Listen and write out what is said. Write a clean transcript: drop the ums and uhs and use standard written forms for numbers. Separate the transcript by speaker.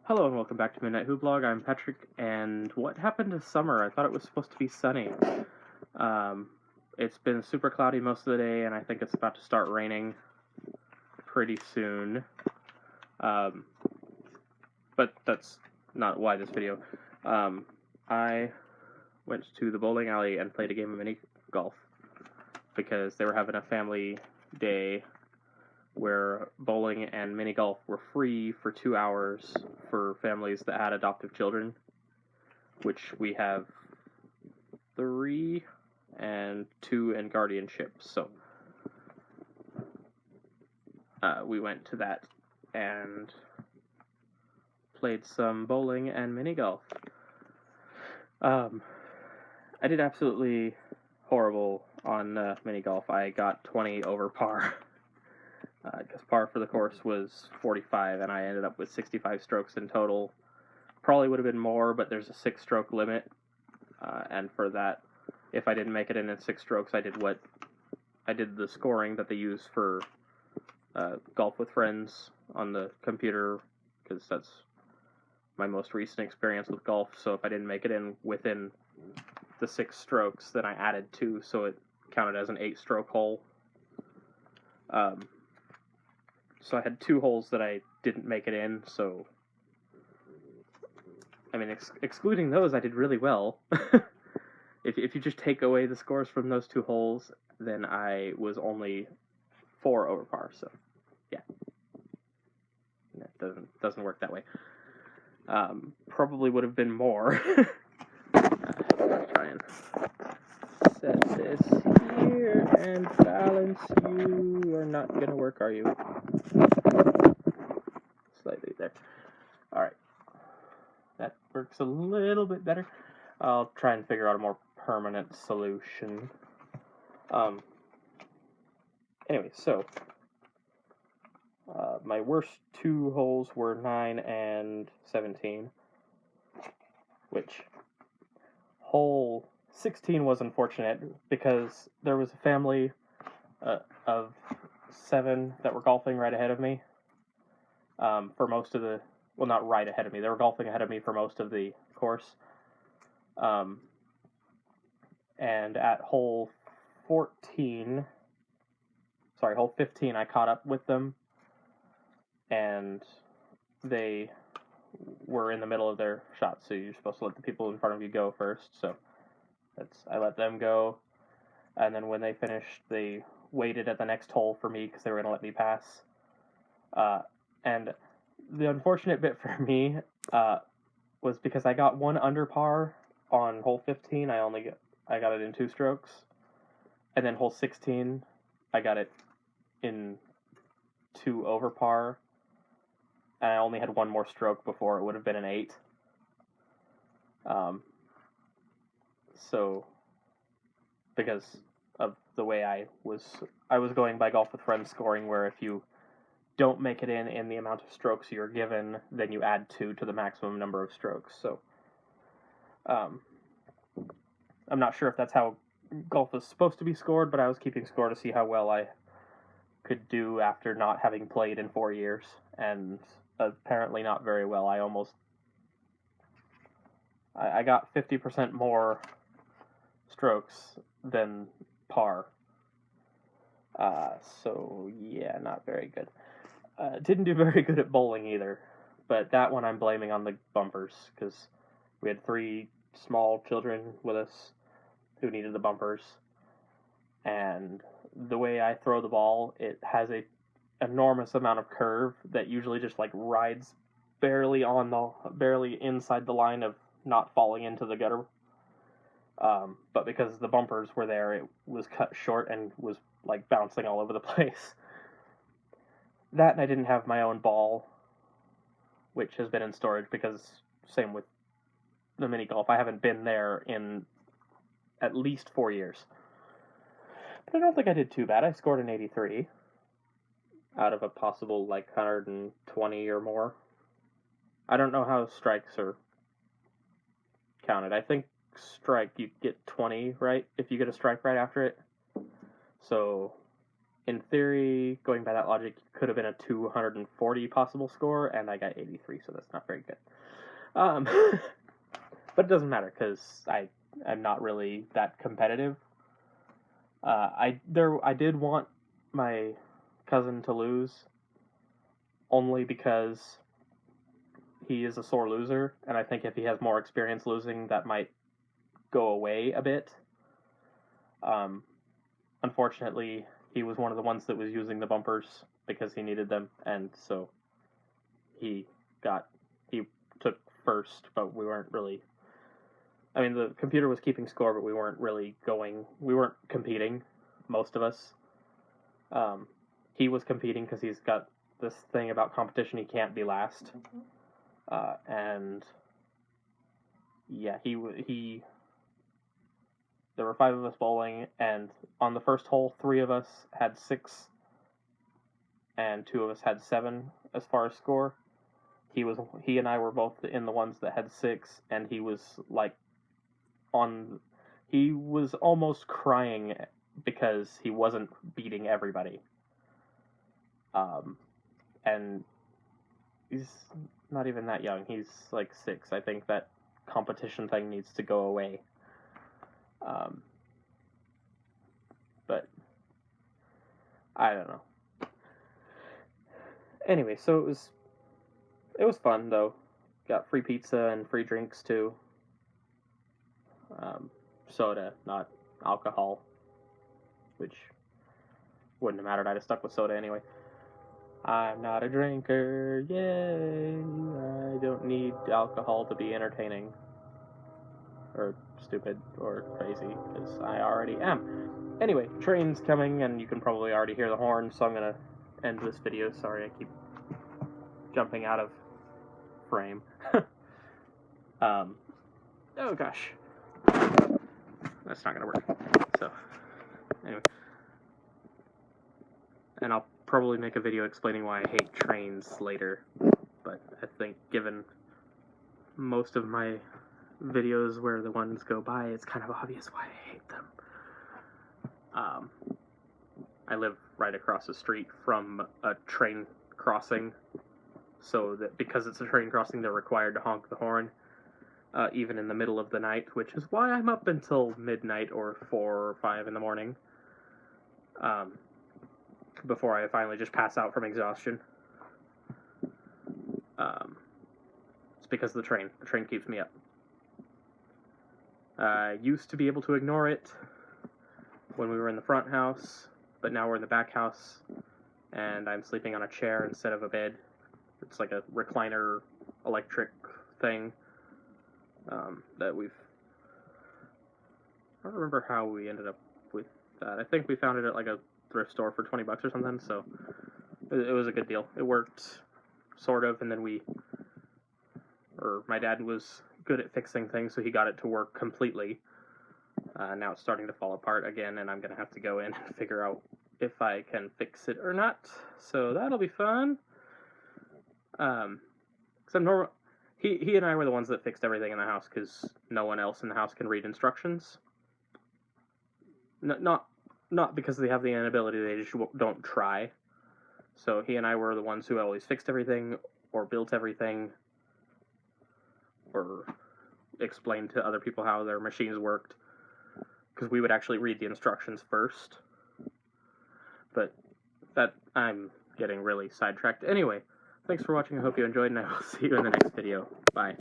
Speaker 1: Hello and welcome back to Midnight Whoblog. I'm Patrick, and what happened to summer? I thought it was supposed to be sunny. Um, it's been super cloudy most of the day, and I think it's about to start raining pretty soon. But that's not why this video. I went to the bowling alley and played a game of mini golf because they were having a family day where bowling and mini golf were free for 2 hours for families that had adoptive children, which we have 3 and 2 in guardianship. So we went to that and played some bowling and mini golf. I did absolutely horrible on mini golf. I got 20 over par. Because par for the course was 45, and I ended up with 65 strokes in total. Probably would have been more, but there's a 6-stroke limit, and for that, if I didn't make it in 6 strokes, I did the scoring that they use for Golf with Friends on the computer, because that's my most recent experience with golf. So if I didn't make it in within the 6 strokes, then I added 2, so it counted as an 8-stroke hole. So I had 2 holes that I didn't make it in, so I mean, excluding those, I did really well. If you just take away the scores from those 2 holes, then I was only 4 over par, so yeah. That doesn't work that way. Probably would have been more. Let's try and set this here and balance. You are not going to work, are you? Slightly there. Alright. That works a little bit better. I'll try and figure out a more permanent solution. Anyway, so my worst 2 holes were 9 and 17, which hole 16 was unfortunate because there was a family of 7 that were golfing right ahead of me for most of the, well, not right ahead of me, they were golfing ahead of me for most of the course. And at hole 15, I caught up with them, and they were in the middle of their shot, so you're supposed to let the people in front of you go first, so I let them go, and then when they finished, they waited at the next hole for me, because they were going to let me pass, and the unfortunate bit for me was because I got 1 under par on hole 15, I got it in 2 strokes, and then hole 16, I got it in 2 over par, and I only had 1 more stroke before it would have been an 8. So, because of the way I was going by Golf with Friends scoring, where if you don't make it in the amount of strokes you're given, then you add 2 to the maximum number of strokes. So, I'm not sure if that's how golf is supposed to be scored, but I was keeping score to see how well I could do after not having played in 4 years, and apparently not very well. I got 50% more strokes than par. So yeah, not very good. Didn't do very good at bowling either, but that one I'm blaming on the bumpers, because we had 3 small children with us who needed the bumpers, and the way I throw the ball, it has a enormous amount of curve that usually just like rides barely inside the line of not falling into the gutter. But because the bumpers were there, it was cut short and was like bouncing all over the place. That, and I didn't have my own ball, which has been in storage because same with the mini golf. I haven't been there in at least 4 years. But I don't think I did too bad. I scored an 83 out of a possible like 120 or more. I don't know how strikes are counted. I think strike, you get 20, right? If you get a strike right after it. So in theory, going by that logic, could have been a 240 possible score, and I got 83, so that's not very good. But it doesn't matter, because I'm not really that competitive. I did want my cousin to lose, only because he is a sore loser, and I think if he has more experience losing, that might go away a bit. Unfortunately, he was one of the ones that was using the bumpers because he needed them, and so he took first, but we weren't really. I mean, the computer was keeping score, but we weren't competing, most of us. He was competing because he's got this thing about competition, he can't be last. And yeah, there were 5 of us bowling, and on the first hole, 3 of us had 6, and 2 of us had 7 as far as score. He and I were both in the ones that had 6, and he was almost crying because he wasn't beating everybody. And he's not even that young. He's like 6. I think that competition thing needs to go away. But I don't know. Anyway, so it was fun though. Got free pizza and free drinks too. Soda, not alcohol, which wouldn't have mattered. I'd have stuck with soda anyway. I'm not a drinker, yay! I don't need alcohol to be entertaining, or stupid, or crazy, because I already am. Anyway, train's coming, and you can probably already hear the horn, so I'm gonna end this video. Sorry, I keep jumping out of frame. Oh gosh. That's not gonna work. So, anyway. And I'll probably make a video explaining why I hate trains later, but I think given most of my videos where the ones go by, it's kind of obvious why I hate them. I live right across the street from a train crossing, so that because it's a train crossing, they're required to honk the horn, even in the middle of the night, which is why I'm up until midnight or 4 or 5 in the morning, before I finally just pass out from exhaustion. It's because of the train. The train keeps me up. I used to be able to ignore it when we were in the front house, but now we're in the back house, and I'm sleeping on a chair instead of a bed. It's like a recliner electric thing that I don't remember how we ended up with that. I think we found it at like a thrift store for $20 or something, so it was a good deal. It worked, sort of, and then my dad was good at fixing things, so he got it to work completely. Now it's starting to fall apart again, and I'm going to have to go in and figure out if I can fix it or not. So that'll be fun. He and I were the ones that fixed everything in the house, because no one else in the house can read instructions. Not because they have the inability, they just don't try. So he and I were the ones who always fixed everything, or built everything, or explained to other people how their machines worked, because we would actually read the instructions first. But I'm getting really sidetracked. Anyway, thanks for watching. I hope you enjoyed, and I will see you in the next video. Bye.